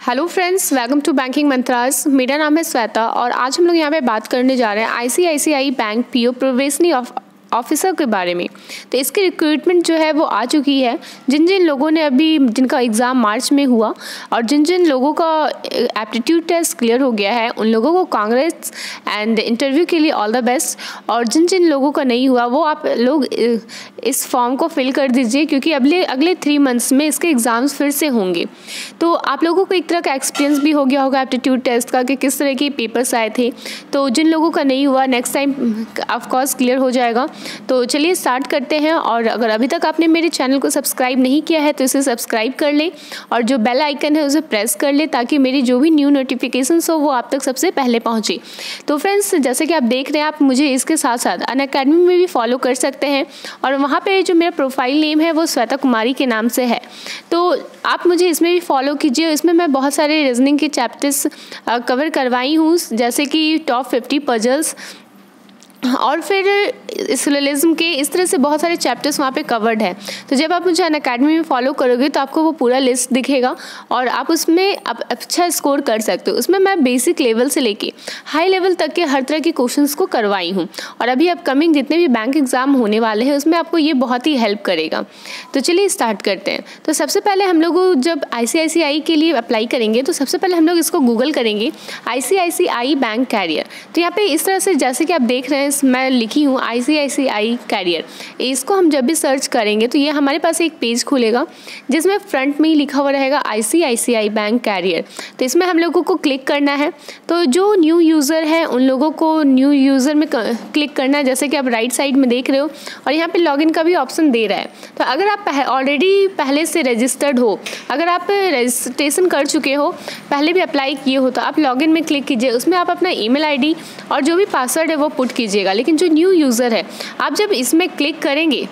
Hello friends, welcome to banking mantras. मेरा नाम है श्वेता और आज हम लोग यहाँ पे बात करने जा रहे हैं ICICI bank PO probationary officer के बारे में। तो इसकी रिक्रूटमेंट जो है वो आ चुकी है। जिन जिन लोगों ने अभी जिनका एग्ज़ाम मार्च में हुआ और जिन जिन लोगों का एप्टीट्यूड टेस्ट क्लियर हो गया है उन लोगों को कांग्रेस एंड इंटरव्यू के लिए ऑल द बेस्ट। और जिन जिन लोगों का नहीं हुआ वो आप लोग इस फॉर्म को फिल कर दीजिए, क्योंकि अगले 3 मंथ्स में इसके एग्ज़ाम्स फिर से होंगे। तो आप लोगों को एक तरह का एक्सपीरियंस भी हो गया होगा एप्टीट्यूड टेस्ट का कि किस तरह के पेपर्स आए थे। तो जिन लोगों का नहीं हुआ नेक्स्ट टाइम ऑफकोर्स क्लियर हो जाएगा। तो चलिए स्टार्ट करते हैं। और अगर अभी तक आपने मेरे चैनल को सब्सक्राइब नहीं किया है तो इसे सब्सक्राइब कर ले और जो बेल आइकन है उसे प्रेस कर ले ताकि मेरी जो भी न्यू नोटिफिकेशंस हो वो आप तक सबसे पहले पहुंचे। तो फ्रेंड्स, जैसे कि आप देख रहे हैं, आप मुझे इसके साथ साथ अनअकैडमी में भी फॉलो कर सकते हैं और वहाँ पे जो मेरा प्रोफाइल नेम है वो श्वेता कुमारी के नाम से है। तो आप मुझे इसमें भी फॉलो कीजिए। इसमें मैं बहुत सारे रीजनिंग के चैप्टर्स कवर करवाई हूँ, जैसे कि टॉप 50 पजल्स और फिर सिलोजिज्म के, इस तरह से बहुत सारे चैप्टर्स वहाँ पे कवर्ड है। तो जब आप मुझे अनअकैडमी में फॉलो करोगे तो आपको वो पूरा लिस्ट दिखेगा और आप उसमें अच्छा स्कोर कर सकते हो। उसमें मैं बेसिक लेवल से लेके हाई लेवल तक के हर तरह के क्वेश्चंस को करवाई हूँ और अभी अपकमिंग जितने भी बैंक एग्ज़ाम होने वाले हैं उसमें आपको ये बहुत ही हेल्प करेगा। तो चलिए स्टार्ट करते हैं। तो सबसे पहले हम लोग जब आईसीआईसीआई के लिए अप्लाई करेंगे तो सबसे पहले हम लोग इसको गूगल करेंगे, आईसीआईसीआई बैंक कैरियर। तो यहाँ पे इस तरह से जैसे कि आप देख रहे हैं मैं लिखी हूँ आईसीआईसीआई कैरियर। इसको हम जब भी सर्च करेंगे तो ये हमारे पास एक पेज खुलेगा जिसमें फ्रंट में ही लिखा हुआ रहेगा आईसीआईसीआई बैंक कैरियर। तो इसमें हम लोगों को क्लिक करना है। तो जो न्यू यूज़र है उन लोगों को न्यू यूज़र में क्लिक करना है, जैसे कि आप राइट साइड में देख रहे हो और यहाँ पे लॉगिन का भी ऑप्शन दे रहा है। तो अगर आप ऑलरेडी पहले से रजिस्टर्ड हो, अगर आप रजिस्ट्रेशन कर चुके हो, पहले भी अप्लाई किए हो, तो आप लॉगिन में क्लिक कीजिए। उसमें आप अपना ईमेल आईडी और जो भी पासवर्ड है वो पुट कीजिएगा। लेकिन जो न्यू यूज़र है, आप जब इसमें क्लिक करेंगे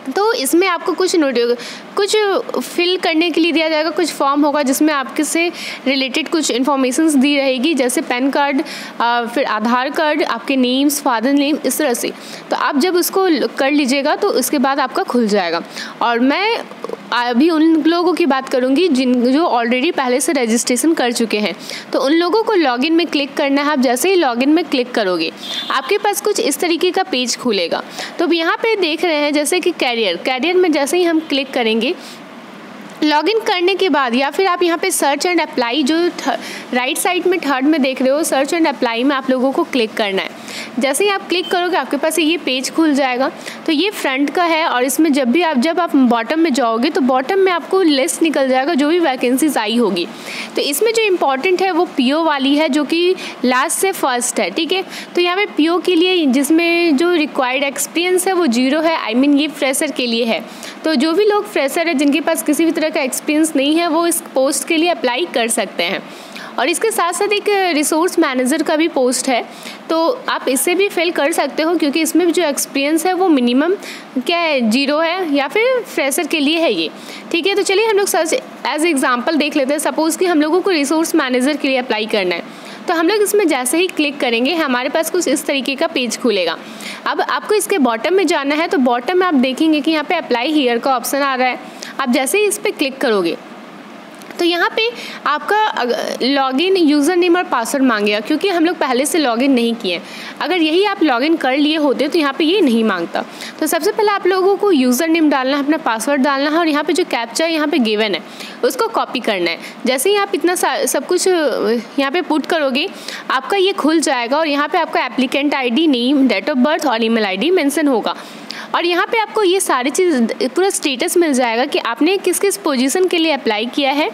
तो इसमें आपको कुछ फिल करने के लिए दिया जाएगा, कुछ फॉर्म होगा जिसमें आपके से रिलेटेड कुछ इन्फॉर्मेशंस दी रहेगी, जैसे पैन कार्ड, फिर आधार कार्ड, आपके नेम्स, फादर नेम, इस तरह से। तो आप जब उसको कर लीजिएगा तो उसके बाद आपका खुल जाएगा। और मैं अभी उन लोगों की बात करूंगी जो ऑलरेडी पहले से रजिस्ट्रेशन कर चुके हैं। तो उन लोगों को लॉगिन में क्लिक करना है। आप जैसे ही लॉगिन में क्लिक करोगे आपके पास कुछ इस तरीके का पेज खुलेगा। तो यहाँ पे देख रहे हैं जैसे कि कैरियर में जैसे ही हम क्लिक करेंगे लॉगिन करने के बाद, या फिर आप यहाँ पे सर्च एंड अप्लाई जो राइट साइड में थर्ड में देख रहे हो, सर्च एंड अप्लाई में आप लोगों को क्लिक करना है। जैसे ही आप क्लिक करोगे आपके पास ये पेज खुल जाएगा। तो ये फ्रंट का है और इसमें जब आप बॉटम में जाओगे तो बॉटम में आपको लिस्ट निकल जाएगा जो भी वैकेंसीज आई होगी। तो इसमें जो इम्पॉर्टेंट है वो पीओ वाली है जो कि लास्ट से फर्स्ट है, ठीक है। तो यहाँ पे पीओ के लिए जिसमें जो रिक्वायर्ड एक्सपीरियंस है वो 0 है। ये फ्रेशर के लिए है। तो जो भी लोग फ्रेशर है जिनके पास किसी भी तरह का एक्सपीरियंस नहीं है वो इस पोस्ट के लिए अप्लाई कर सकते हैं। और इसके साथ साथ एक रिसोर्स मैनेजर का भी पोस्ट है, तो आप इसे भी फिल कर सकते हो क्योंकि इसमें भी जो एक्सपीरियंस है वो मिनिमम क्या है 0 है या फिर फ्रेशर के लिए है ये, ठीक है। तो चलिए हम लोग सर्च एज एग्जांपल देख लेते हैं। सपोज़ कि हम लोगों को रिसोर्स मैनेजर के लिए अप्लाई करना है, तो हम लोग इसमें जैसे ही क्लिक करेंगे हमारे पास कुछ इस तरीके का पेज खुलेगा। अब आपको इसके बॉटम में जाना है। तो बॉटम में आप देखेंगे कि यहाँ पे अप्लाई हियर का ऑप्शन आ रहा है। आप जैसे ही इस पर क्लिक करोगे तो यहाँ पे आपका लॉगिन यूज़र नेम और पासवर्ड मांगेगा, क्योंकि हम लोग पहले से लॉगिन नहीं किए। अगर यही आप लॉगिन कर लिए होते तो यहाँ पे ये नहीं मांगता। तो सबसे पहले आप लोगों को यूज़र नेम डालना है, अपना पासवर्ड डालना है और यहाँ पे जो कैप्चा यहाँ पे गिवन है उसको कॉपी करना है। जैसे ही आप इतना सब कुछ यहाँ पे पुट करोगे आपका ये खुल जाएगा और यहाँ पर आपका applicant ID, name, date of birth और ईमेल ID मेंशन होगा। और यहाँ पे आपको ये सारी चीज़ पूरा स्टेटस मिल जाएगा कि आपने किस किस पोजीशन के लिए अप्लाई किया है।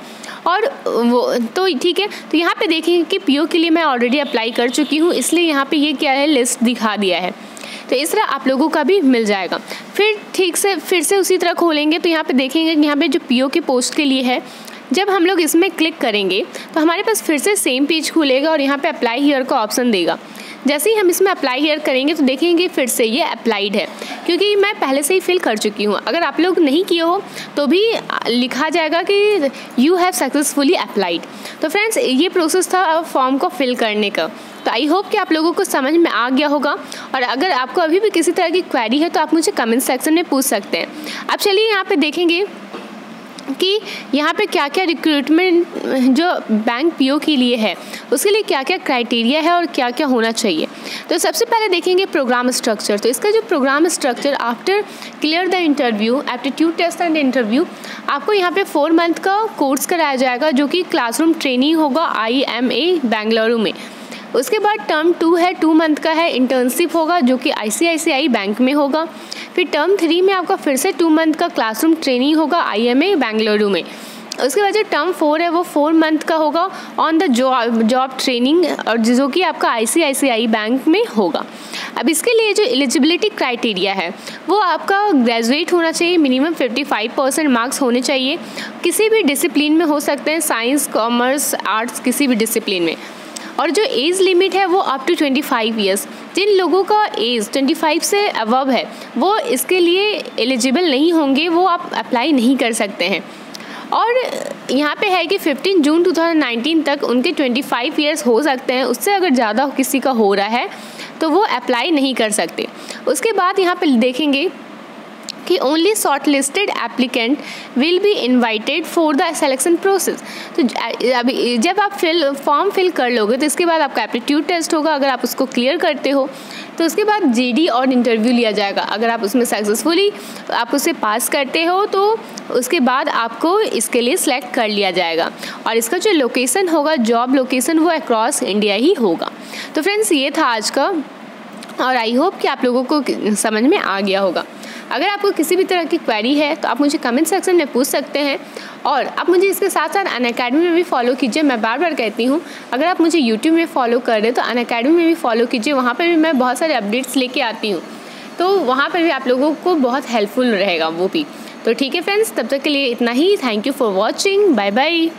और वो तो ठीक है। तो यहाँ पे देखेंगे कि पीओ के लिए मैं ऑलरेडी अप्लाई कर चुकी हूँ, इसलिए यहाँ पे ये क्या है लिस्ट दिखा दिया है। तो इस तरह आप लोगों का भी मिल जाएगा। फिर ठीक से फिर से उसी तरह खोलेंगे तो यहाँ पे देखेंगे कि यहाँ पे जो पीओ के पोस्ट के लिए है, जब हम लोग इसमें क्लिक करेंगे तो हमारे पास फिर से सेम पेज खुलेगा और यहाँ पे अप्लाई हियर का ऑप्शन देगा। जैसे ही हम इसमें अप्लाई हियर करेंगे तो देखेंगे फिर से ये अप्लाइड है, क्योंकि मैं पहले से ही फिल कर चुकी हूँ। अगर आप लोग नहीं किए हो तो भी लिखा जाएगा कि यू हैव सक्सेसफुली अप्लाइड। तो फ्रेंड्स, ये प्रोसेस था फॉर्म को फिल करने का। तो आई होप कि आप लोगों को समझ में आ गया होगा। और अगर आपको अभी भी किसी तरह की क्वेरी है तो आप मुझे कमेंट सेक्शन में पूछ सकते हैं। अब चलिए यहाँ पे देखेंगे कि यहाँ पे क्या क्या रिक्रूटमेंट जो बैंक पीओ के लिए है उसके लिए क्या क्या क्राइटेरिया है और क्या क्या होना चाहिए। तो सबसे पहले देखेंगे प्रोग्राम स्ट्रक्चर। तो इसका जो program structure, after clear the interview, aptitude test and interview, आपको यहाँ पे 4 मंथ का कोर्स कराया जाएगा जो कि क्लासरूम ट्रेनिंग होगा IMA बेंगलुरु में। उसके बाद टर्म 2 है, 2 मंथ का है, इंटर्नशिप होगा जो कि ICICI बैंक में होगा। फिर टर्म 3 में आपका फिर से 2 मंथ का क्लासरूम ट्रेनिंग होगा IMA बेंगलुरु में। उसके बाद जो टर्म 4 है वो 4 मंथ का होगा ऑन द जॉब ट्रेनिंग, और जो कि आपका ICICI बैंक में होगा। अब इसके लिए जो एलिजिबिलिटी क्राइटेरिया है वो आपका ग्रेजुएट होना चाहिए, मिनिमम 55% मार्क्स होने चाहिए, किसी भी डिसिप्लिन में हो सकते हैं, साइंस, कॉमर्स, आर्ट्स, किसी भी डिसिप्लिन में। और जो एज लिमिट है वो अप टू 25 ईयर्स। जिन लोगों का एज 25 से अबव है वो इसके लिए एलिजिबल नहीं होंगे, वो आप अप्लाई नहीं कर सकते हैं। और यहाँ पे है कि 15 जून 2019 तक उनके 25 ईयर्स हो सकते हैं, उससे अगर ज़्यादा किसी का हो रहा है तो वो अप्लाई नहीं कर सकते। उसके बाद यहाँ पे देखेंगे कि only short listed applicant will be invited for the selection process. तो अभी जब आप फॉर्म फिल कर लोगे तो इसके बाद आपका एप्टीट्यूड टेस्ट होगा, अगर आप उसको क्लियर करते हो तो उसके बाद GD और इंटरव्यू लिया जाएगा। अगर आप उसमें सक्सेसफुली आप उसे पास करते हो तो उसके बाद आपको इसके लिए सिलेक्ट कर लिया जाएगा। और इसका जो लोकेशन होगा, जॉब लोकेशन, वो अक्रॉस इंडिया ही होगा। तो फ्रेंड्स ये था आज का, और आई होप कि आप लोगों को समझ में आ गया होगा। अगर आपको किसी भी तरह की क्वेरी है तो आप मुझे कमेंट सेक्शन में पूछ सकते हैं, और आप मुझे इसके साथ साथ अनअकैडमी में भी फॉलो कीजिए। मैं बार बार कहती हूँ, अगर आप मुझे यूट्यूब में फॉलो कर रहे हो तो अनअकैडमी में भी फॉलो कीजिए, वहाँ पर भी मैं बहुत सारे अपडेट्स लेके आती हूँ, तो वहाँ पर भी आप लोगों को बहुत हेल्पफुल रहेगा वो भी। तो ठीक है फ्रेंड्स, तब तक के लिए इतना ही। Thank you for watching, bye bye.